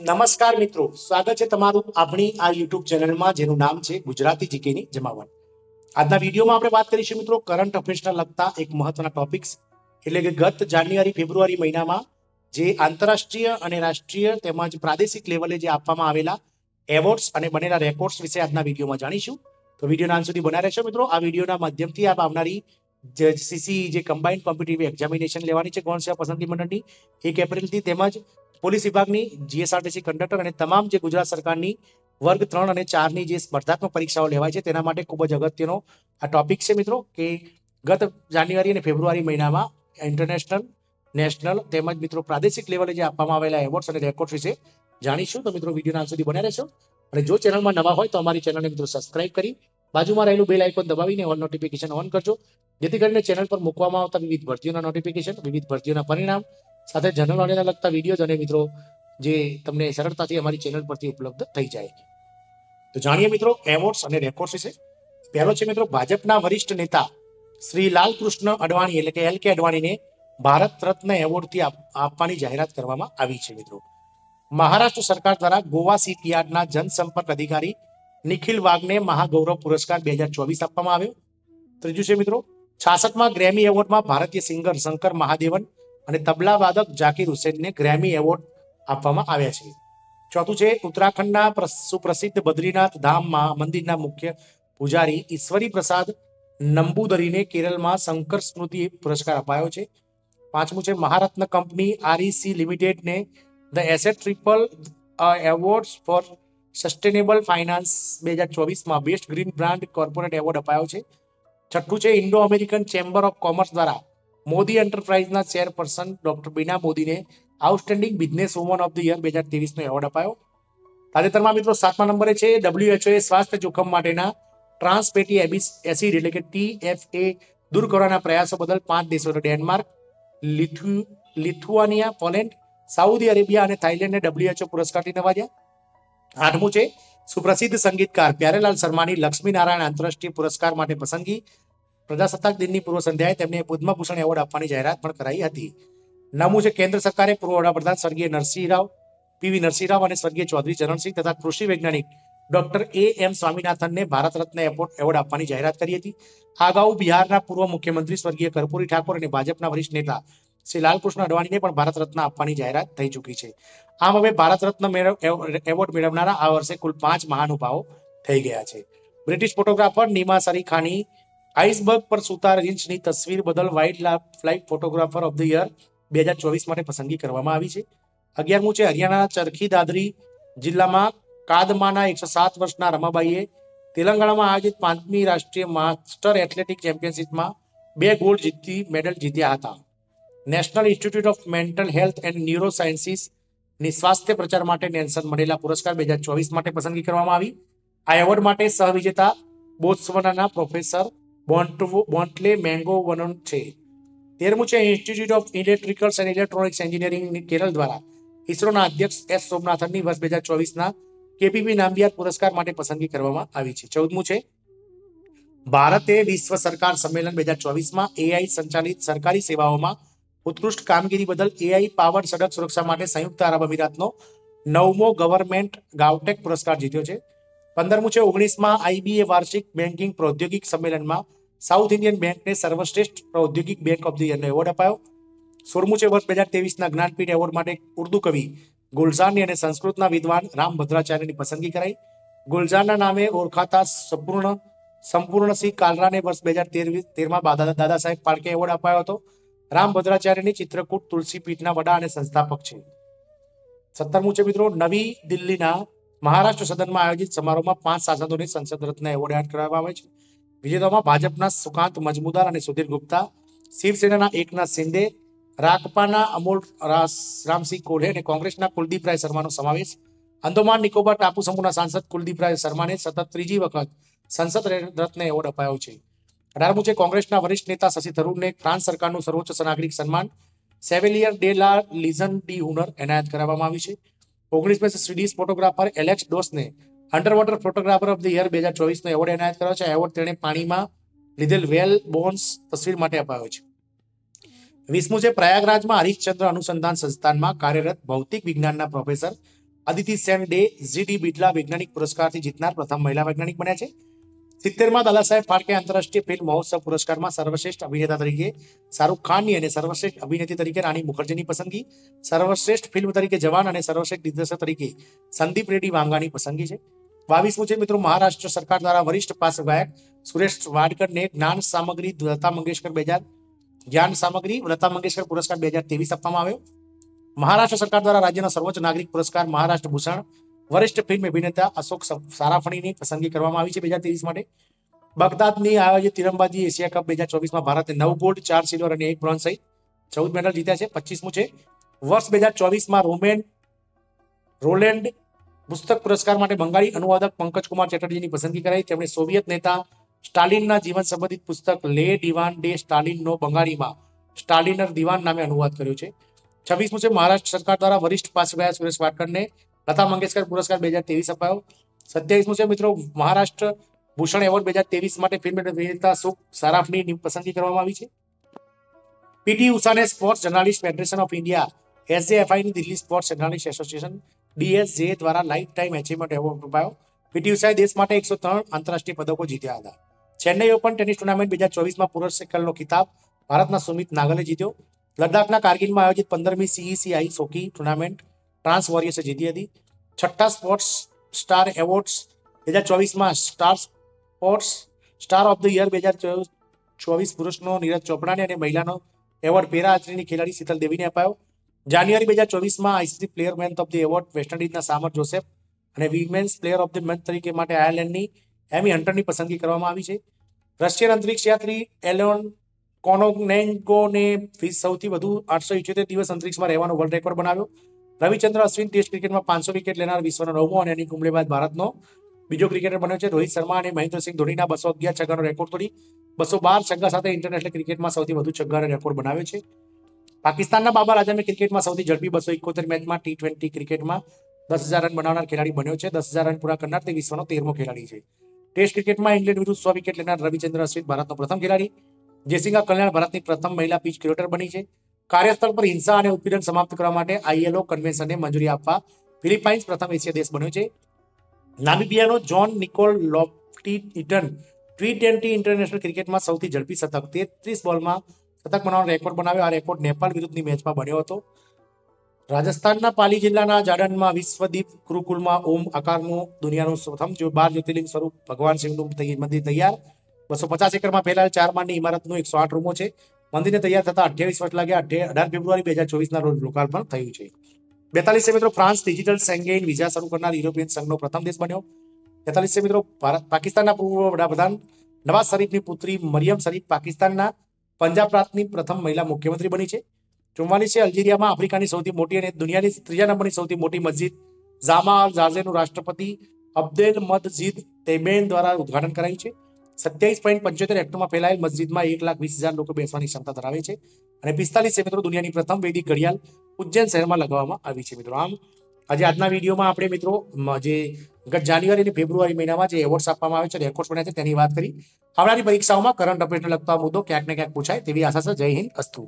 નમસ્કાર મિત્રો, સ્વાગત છે તમારું આપણી આ યુટ્યુબ ચેનલમાં જેનું નામ છે ગુજરાતી જીકેની જમાવટ. આજના વિડીયોમાં આપણે વાત કરીશું મિત્રો કરંટ અફેર્સના લગતા એક મહત્વના ટોપિક્સ એટલે કે ગત જાન્યુઆરી ફેબ્રુઆરી મહિનામાં જે આંતરરાષ્ટ્રીય અને રાષ્ટ્રીય તેમજ પ્રાદેશિક લેવલે જે આપવામાં આવેલા એવોર્ડ્સ અને બનેલા રેકોર્ડ્સ વિશે આજના વિડીયોમાં જાણીશું. તો વિડીયોના અંત સુધી બનાવી રહેશો મિત્રો. આ વિડીયોના માધ્યમથી આપ આવનારી સીસી જે કમ્બાઇન્ડ કોમ્પિટિટિવ એક્ઝામિનેશન લેવાની છે ગૌણ સેવા પસંદગી મંડળની 1 એપ્રિલથી તેમજ પોલીસ વિભાગની જીએસઆરટીસી કંડક્ટર અને તમામ જે ગુજરાત સરકારની વર્ગ 3 અને 4ની જે સ્પર્ધાત્મક પરીક્ષાઓ લેવાય છે તેના માટે ખૂબ જ અગત્યનો આ ટોપિક છે મિત્રો કે ગત જાન્યુઆરી અને ફેબ્રુઆરી મહિનામાં ઇન્ટરનેશનલ, નેશનલ તેમજ મિત્રો પ્રાદેશિક લેવલે જે આપવામાં આવેલા એવોર્ડ્સ અને રેકોર્ડ વિશે જાણીશું. તો મિત્રો વિડીયોના અંત સુધી બન્યા રહેશો અને જો ચેનલમાં નવા હોય તો અમારી ચેનલને મિત્રો સબસ્ક્રાઇબ કરી બાજુમાં રહેલું બેલ આઇકોન દબાવીને ઓલ નોટિફિકેશન ઓન કરજો, જેથી કરીને ચેનલ પર મૂકવામાં આવતા વિવિધ ભરતીઓના નોટિફિકેશન, વિવિધ ભરતીઓના પરિણામ સાથે જનરલ નોલેજને લગતા વિડીયો અને મિત્રો જે તમને સરળતાથી અમારી ચેનલ પરથી ઉપલબ્ધ થઈ જાય. તો જાણીએ મિત્રો એવોર્ડ્સ અને રેકોર્ડ્સ વિશે. પહેલો છે મિત્રો ભાજપના વરિષ્ઠ નેતા શ્રી લાલકૃષ્ણ અડવાણી એટલે કે LK અડવાણીને ભારત રત્ન એવોર્ડથી આપવાની જાહેરાત કરવામાં આવી છે મિત્રો. મહારાષ્ટ્ર સરકાર દ્વારા ગોવા શિપયાર્ડના જનસંપર્ક અધિકારી નિખિલ વાઘને મહાગૌરવ પુરસ્કાર 2024 આપવામાં આવ્યો. ત્રીજું છે મિત્રો 66માં ગ્રેમી એવોર્ડમાં ભારતીય સિંગર શંકર મહાદેવન અને તબલા વાદક જાકીર હુસેનને ગ્રેમી એવોર્ડ આપવામાં આવ્યા છે. ચોથું છે ઉત્તરાખંડના સુપ્રસિદ્ધ બદ્રીનાથ ધામ મંદિરના મુખ્ય પૂજારી ઈશ્વરી પ્રસાદ નંબુદરીને કેરળમાં શંકર સ્મૃતિ પુરસ્કાર અપાયો છે. પાંચમું છે મહારત્ન કંપની REC લિમિટેડને the asset triple awards for sustainable finance 2024માં best green brand corporate award અપાયો છે. છઠ્ઠું છે Indo American chamber of commerce દ્વારા મોદી એન્ટરપ્રાઇઝના ચેરપર્સન ડોક્ટર બીના મોદીને outstanding business woman of the year 2023નો એવોર્ડ અપાયો. તાજેતરમાં મિત્રો 7મા નંબરે છે WHO સ્વાસ્થ્ય જોખમ માટેના ટ્રાન્સ ફેટી એસિડ એટલે કે TFA દૂર કરવાના પ્રયાસો બદલ 5 દેશો ડેનમાર્ક, લિથુઆનિયા, પોલેન્ડ, સાઉદી અરેબિયા અને થાઇલેન્ડને WHO પુરસ્કારથી નવાજ્યા. 8મું છે સુપ્રસિદ્ધ સંગીતકાર પ્યારેલાલ શર્માની લક્ષ્મી નારાયણ આંતરરાષ્ટ્રીય પુરસ્કાર માટે પસંદગી. પ્રજાસત્તાક દિનની પૂર્વ સંધ્યાએ તેમને પદ્મભૂષણ એવોર્ડ આપવાની જાહેરાત પણ કરાઈ હતી. 9મું છે કેન્દ્ર સરકારે પૂર્વ વડાપ્રધાન સ્વર્ગીય PV નરસિંહરાવ અને સ્વર્ગીય ચૌધરી ચરણસિંહ તથા કૃષિ વૈજ્ઞાનિક doctor AM સ્વામીનાથનને Bharat Ratna award આપવાની જાહેરાત કરી હતી. આ અગાઉ બિહારના પૂર્વ મુખ્યમંત્રી સ્વર્ગીય કર્પૂરી ઠાકોર અને ભાજપના વરિષ્ઠ નેતા શ્રી લાલકૃષ્ણ અડવાણીને પણ ભારત રત્ન આપવાની જાહેરાત થઈ ચૂકી છે. આમ હવે ભારત રત્ન એવોર્ડ મેળવનારા આ વર્ષે કુલ 5 મહાનુભાવો થઈ ગયા છે. બ્રિટિશ ફોટોગ્રાફર નીમા સરીખાની આઈસબર્ગ પર સુતા રીંછની તસવીર બદલ wild life photographer of the year 2024 માટે પસંદગી કરવામાં આવી છે. 11મું છે હરિયાણાના ચરખી દાદરી જિલ્લામાં કાદમાના 107 વર્ષના રમાબાઈએ તેલંગાણામાં આયોજિત 5મી રાષ્ટ્રીય માસ્ટર એથ્લેટિક ચેમ્પિયનશિપમાં 2 ગોલ્ડ મેડલ જીત્યા હતા. National institute of mental health and neuro સાયન્સીસની સ્વાસ્થ્ય પ્રચાર માટે નેલ્સન મંડેલા પુરસ્કાર 2024 માટે પસંદગી કરવામાં આવી. આ એવોર્ડ માટે સહવિજેતા બોત્સવાનાના પ્રોફેસર બોન્ટલે મેંગો વનન છે. 13મું છે institute of electricals and electronics engineering Kerala દ્વારા ઇસરોના અધ્યક્ષ S સોમનાથનની વર્ષ 2024ના KPP નામબિયાર પુરસ્કાર માટે પસંદગી કરવામાં આવી છે. 14મું છે ભારતે વિશ્વ સરકાર સંમેલન 2024માં AI સંચાલિત સરકારી સેવાઓમાં ઉત્કૃષ્ટ કામગીરી બદલ AI પાવર્ડ સડક સુરક્ષા માટે સંયુક્ત આરબ અમીરાતનો 9મો ગવર્મેન્ટ ગાવટેક પુરસ્કાર જીત્યો છે. 15મું છે 19માં IBA વાર્ષિક બેન્કિંગ પ્રૌદ્યોગિક સંમેલનમાં સાઉથ ઇન્ડિયન બેંકને સર્વશ્રેષ્ઠ પ્રૌદ્યોગિક બેંક ઓફ ધ યરનો એવોર્ડ અપાયો. 16મું છે વર્ષ 2023ના જ્ઞાનપીઠ એવોર્ડ માટે ઉર્દુ કવિ ગુલઝારની અને સંસ્કૃતના વિદ્વાન રામ ભદ્રાચાર્યની પસંદગી કરાઈ. ગુલઝારના નામે ઓળખાતા સંપૂર્ણસિંહ કાલરાને વર્ષ 2013માં દાદા સાહેબ ફાળકે એવોર્ડ અપાયો હતો. રામ ભદ્રાચાર્યની ચિત્રકૂટ તુલસી પીઠના વડા અને સંસ્થાપક છે. 17મું છે મિત્રો નવી દિલ્હીના મહારાષ્ટ્ર સદનમાં આયોજિત સમારોહમાં 5 સાંસદોને સંસદ રત્ન એવોર્ડ એનાયત કરવામાં આવે છે. વિજેતાઓમાં ભાજપના સુકાંત મજમુદાર અને સુધીર ગુપ્તા, શિવસેનાના એકનાથ શિંદે, રાકપાના અમોલ રામસિંહ કોલ્હે અને કોંગ્રેસના કુલદીપરાય શર્માનો સમાવેશ. અંદોમાન નિકોબાર ટાપુ સમૂહના સાંસદ કુલદીપરાય શર્માને સતત 3જી વખત સંસદ રત્ન એવોર્ડ અપાયો છે. 18મું છે કોંગ્રેસના વરિષ્ઠ નેતા શશી થરૂરને ફ્રાન્સ સરકારનું સર્વોચ્ચ નાગરિક સન્માન chevalier de la Legion d'honneur એનાયત કરવામાં આવ્યું છે. 19મે સ્વીડિશ ફોટોગ્રાફર એલેક્સ ડોસને underwater photographer of the year 2024નો એવોર્ડ એનાયત કર્યો છે. આ એવોર્ડ તેણે પાણીમાં લીધેલ વેલ બોન્સ તસવીર માટે અપાયો છે. 20મું છે પ્રયાગરાજમાં હરીશચંદ્ર અનુસંધાન સંસ્થાનમાં કાર્યરત ભૌતિક વિજ્ઞાનના પ્રોફેસર અદિતિ સેન ડે જીડી બિરલા વૈજ્ઞાનિક પુરસ્કારથી જીતનાર પ્રથમ મહિલા વૈજ્ઞાનિક બન્યા છે. 70માં દાદા સાહેબ ફાળકે આંતરરાષ્ટ્રીય ફિલ્મ મહોત્સવ પુરસ્કારમાં સર્વશ્રેષ્ઠ અભિનેતા તરીકે શાહરૂખ ખાનની અને સર્વશ્રેષ્ઠ અભિનેત્રી તરીકે રાણી મુખર્જીની પસંદગી, સર્વશ્રેષ્ઠ ફિલ્મ તરીકે જવાન અને સર્વશ્રેષ્ઠ દિગ્દર્શક તરીકે સંદીપ રેડ્ડી વાંગાની પસંદગી છે. 22મું છે મિત્રો, મહારાષ્ટ્ર સરકાર દ્વારા વરિષ્ઠ પાર્શ્વ ગાયક સુરેશ વાડકરને જ્ઞાન સામગ્રી લતા મંગેશકર પુરસ્કાર 2023 આપવામાં આવ્યો. મહારાષ્ટ્ર સરકાર દ્વારા રાજ્યના સર્વોચ્ચ નાગરિક પુરસ્કાર મહારાષ્ટ્ર ભૂષણ વરિષ્ઠ ફિલ્મ અભિનેતા અશોક સારાફણીની પસંદગી કરવામાં આવી છે 2023 માટે. બગદાદની આયોજિત તીરંદાજી એશિયા કપ 2024માં ભારતે 9 ગોલ્ડ 4 સિલ્વર અને 1 બ્રોન્ઝ સહિત 14 મેડલ જીત્યા છે. 25મું છે, વર્ષ 2024માં રોલેન્ડ પુસ્તક પુરસ્કાર માટે બંગાળી અનુવાદક પંકજકુમાર ચેટર્જીની પસંદગી કરાઈ. તેમણે સોવિયત નેતા સ્ટાલિનના જીવન સંબંધિત પુસ્તક લે દિવાન ડે સ્ટાલિનનો બંગાળીમાં સ્ટાલિનર દિવાન નામે અનુવાદ કર્યો છે. 26મું છે, મહારાષ્ટ્ર સરકાર દ્વારા વરિષ્ઠ પાર્શ્વ ગાયક સુરેશ વાડકરને લતા મંગેશકર પુરસ્કાર 2023 અપાયો. 27મું છે મિત્રો, મહારાષ્ટ્ર ભૂષણ એવોર્ડ 2023 માટે ફિલ્મ અભિનેતા સુખ સારાફની પસંદગી કરવામાં આવી છે. પીટી ઉષાને sports journalist federation of India એસજેએફઆઈની Delhi sports journalist association DSJ દ્વારા લાઇફ ટાઈમ એચીવમેન્ટ એવોર્ડ અપાયો. પીટી ઉષાએ દેશ માટે 103 આંતરરાષ્ટ્રીય પદકો જીત્યા હતા. ચેન્નઈ ઓપન ટેનિસ ટુર્નામેન્ટ 2024માં પુરુષ સિંગલનો ખિતાબ ભારતના સુમિત નાગલે જીત્યો. લદ્દાખના કારગિલમાં આયોજિત 15મી સીઈસીઆઈ હોકી ટુર્નામેન્ટ ટ્રાન્સ વોરિયર્સે જીતી હતી. છઠ્ઠા સ્પોર્ટ્સ સ્ટાર એવોર્ડ્સ 2024માં સ્ટાર ઓફ ધ યર 2024 પુરુષનો નીરજ ચોપડાને અને મહિલાનો એવોર્ડ પેરા આર્ચરીની ખેલાડી શીતલ દેવીને અપાયો. જાન્યુઆરી 2024માં ICC player man of the award West ઇન્ડિઝના સામર જોસેફ અને women's player of the month તરીકે માટે આયર્લેન્ડની એમી હન્ટરની પસંદગી કરવામાં આવી છે. રશિયન અંતરિક્ષ યાત્રી એલોન કોનોગ્નેન્કોને સૌથી વધુ 878 દિવસ અંતરિક્ષમાં રહેવાનો વર્લ્ડ રેકોર્ડ બનાવ્યો. રવિચંદ્ર અશ્વિન ટેસ્ટ ક્રિકેટમાં 500 વિકેટ લેનાર વિશ્વનો 9મો અને અનિલ કુંબલે બાદ ભારતનો બીજો ક્રિકેટર બન્યો છે. રોહિત શર્મા અને મહેન્દ્રસિંહ ધોનીના 211 છગ્ગાનો રેકોર્ડ તોડી 212 છગ્ગા સાથે ઇન્ટરનેશનલ ક્રિકેટમાં સૌથી વધુ છગ્ગાનો રેકોર્ડ બનાવ્યો છે. પાકિસ્તાનના બાબર આઝમે ક્રિકેટમાં સૌથી ઝડપી 271 મેચમાં T20 ક્રિકેટમાં 10,000 રન બનાવનાર ખેલાડી બન્યો છે. 10,000 રન પૂરા કરનાર તે વિશ્વનો 13મો ખેલાડી છે. ટેસ્ટ ક્રિકેટમાં ઇંગ્લેન્ડ વિરુદ્ધ 100 વિકેટ લેનાર રવિચંદ્ર અશ્વિન ભારતનો પ્રથમ ખેલાડી. જેસિકા કલ્યાણ ભારતની પ્રથમ મહિલા પિચ ક્રિકેટર બની છે. કાર્યસ્થળ પર હિંસા અને ઉત્પીડન સમાપ્ત કરવા માટે ILO કન્વેન્શનને મંજૂરી આપવા ફિલિપાઇન્સ પ્રથમ એશિયા દેશ બન્યો છે. નામિબિયાનો Jan Nicol Loftie Eaton T20 international ક્રિકેટમાં સૌથી ઝડપી શતક 33 બોલમાં શતક બનાવવાનો રેકોર્ડ બનાવ્યો. આ રેકોર્ડ નેપાળ વિરુદ્ધની મેચમાં બન્યો હતો. રાજસ્થાનના પાલી જિલ્લાના જાડનમાં વિશ્વદીપ ગુરુકુલમાં ઓમ આકારનું દુનિયાનું પ્રથમ 12 જ્યોતિર્લિંગ સ્વરૂપ ભગવાન શિવનું મંદિર તૈયાર. 250 એકરમાં ફેલાયેલ 4 માળની ઇમારતનું 108 રૂમો છે. મંદિરને તૈયાર થતા 28 વર્ષ લાગ્યા. 18 ફેબ્રુઆરી 2024ના રોજ લોકાર્પણ થયું છે. 42 મિત્રો, ફ્રાન્સ ડિજિટલ સેંગેન વિઝા શરૂ કરનાર યુરોપિયન સંઘનો પ્રથમ દેશ બન્યો. 43 મિત્રો, પાકિસ્તાનના પૂર્વ વડાપ્રધાન નવાઝ શરીફની પુત્રી મરિયમ શરીફ પાકિસ્તાનના પંજાબ પ્રાંતની પ્રથમ મહિલા મુખ્યમંત્રી બની છે. 44 અલ્જીરિયામાં આફ્રિકાની સૌથી મોટી અને દુનિયાની 3જા નંબરની સૌથી મોટી મસ્જિદ જામા અલ જાઝેનું રાષ્ટ્રપતિ અબ્દેલમજીદ તૈબેન દ્વારા ઉદ્ઘાટન કરાયું છે. 27.75 હેક્ટરમાં ફેલાયેલ મસ્જિદમાં 1,20,000 લોકો બેસવાની ક્ષમતા ધરાવે છે. અને 45 મિત્રો, દુનિયાની પ્રથમ વૈદિક ઘડિયાળ ઉજ્જૈન શહેરમાં લગાવવામાં આવી છે. મિત્રો, આમ આજે આજના વિડીયોમાં આપણે મિત્રો જે ગત જાન્યુઆરી અને ફેબ્રુઆરી મહિનામાં જે એવોર્ડ્સ આપવામાં આવે છે, રેકોર્ડ્સ બન્યા છે, તેની વાત કરી. આવનારી પરીક્ષાઓમાં કરંટ અફેર્સને લગતો મુદ્દો ક્યાંક ને ક્યાંક પૂછાય તેવી આશા છે. જય હિન્દ, અસ્તુ.